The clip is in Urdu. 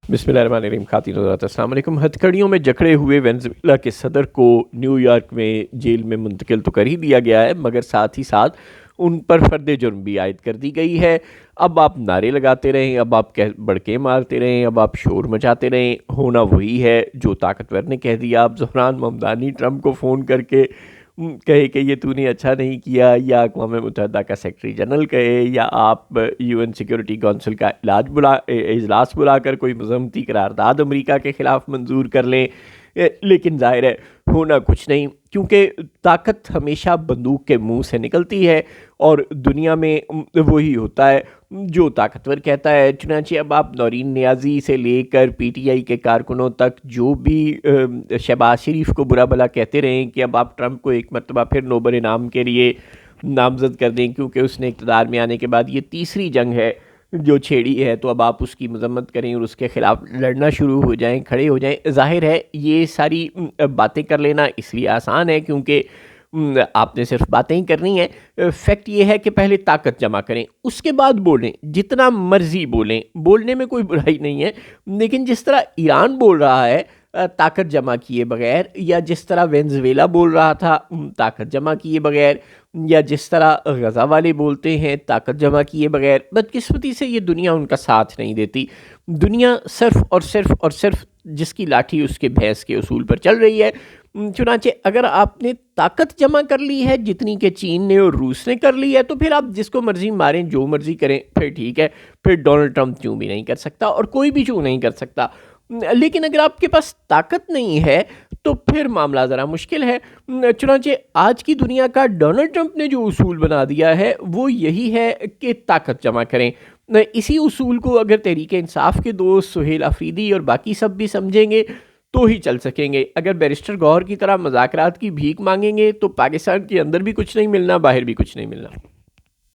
بسم اللہ الرحمن الرحیم۔ خاتین حضرات السلام علیکم۔ ہتھکڑیوں میں جکڑے ہوئے وینزویلا کے صدر کو نیو یارک میں جیل میں منتقل تو کر ہی دیا گیا ہے، مگر ساتھ ہی ساتھ ان پر فرد جرم بھی عائد کر دی گئی ہے۔ اب آپ نعرے لگاتے رہیں، اب آپ بڑکے مارتے رہیں، اب آپ شور مچاتے رہیں، ہونا وہی ہے جو طاقتور نے کہہ دیا۔ آپ زہران ممدانی ٹرمپ کو فون کر کے کہے کہ یہ تو نے اچھا نہیں کیا، یا اقوام متحدہ کا سیکرٹری جنرل کہے، یا آپ یو این سیکیورٹی کونسل کا اجلاس بلا کر کوئی مذمتی قرارداد امریکہ کے خلاف منظور کر لیں، لیکن ظاہر ہے ہونا کچھ نہیں، کیونکہ طاقت ہمیشہ بندوق کے منہ سے نکلتی ہے اور دنیا میں وہی ہوتا ہے جو طاقتور کہتا ہے۔ چنانچہ اب آپ نورین نیازی سے لے کر پی ٹی آئی کے کارکنوں تک جو بھی شہباز شریف کو برا بھلا کہتے رہیں کہ اب آپ ٹرمپ کو ایک مرتبہ پھر نوبل انعام کے لیے نامزد کر دیں، کیونکہ اس نے اقتدار میں آنے کے بعد یہ تیسری جنگ ہے جو چھیڑی ہے، تو اب آپ اس کی مذمت کریں اور اس کے خلاف لڑنا شروع ہو جائیں، کھڑے ہو جائیں۔ ظاہر ہے یہ ساری باتیں کر لینا اس لیے آسان ہے کیونکہ آپ نے صرف باتیں ہی کرنی ہیں۔ فیکٹ یہ ہے کہ پہلے طاقت جمع کریں، اس کے بعد بولیں، جتنا مرضی بولیں، بولنے میں کوئی برائی نہیں ہے، لیکن جس طرح ایران بول رہا ہے طاقت جمع کیے بغیر، یا جس طرح وینزویلا بول رہا تھا طاقت جمع کیے بغیر، یا جس طرح غزہ والے بولتے ہیں طاقت جمع کیے بغیر، بدقسمتی سے یہ دنیا ان کا ساتھ نہیں دیتی۔ دنیا صرف اور صرف اور صرف جس کی لاٹھی اس کے بھینس کے اصول پر چل رہی ہے۔ چنانچہ اگر آپ نے طاقت جمع کر لی ہے جتنی کہ چین نے اور روس نے کر لی ہے، تو پھر آپ جس کو مرضی ماریں، جو مرضی کریں، پھر ٹھیک ہے، پھر ڈونلڈ ٹرمپ چوں بھی نہیں کر سکتا اور کوئی بھی چوں نہیں کر سکتا۔ لیکن اگر آپ کے پاس طاقت نہیں ہے تو پھر معاملہ ذرا مشکل ہے۔ چنانچہ آج کی دنیا کا ڈونلڈ ٹرمپ نے جو اصول بنا دیا ہے وہ یہی ہے کہ طاقت جمع کریں۔ اسی اصول کو اگر تحریک انصاف کے دوست سہیل آفریدی اور باقی سب بھی سمجھیں گے تو ہی چل سکیں گے۔ اگر بیرسٹر گوہر کی طرح مذاکرات کی بھیک مانگیں گے تو پاکستان کے اندر بھی کچھ نہیں ملنا، باہر بھی کچھ نہیں ملنا۔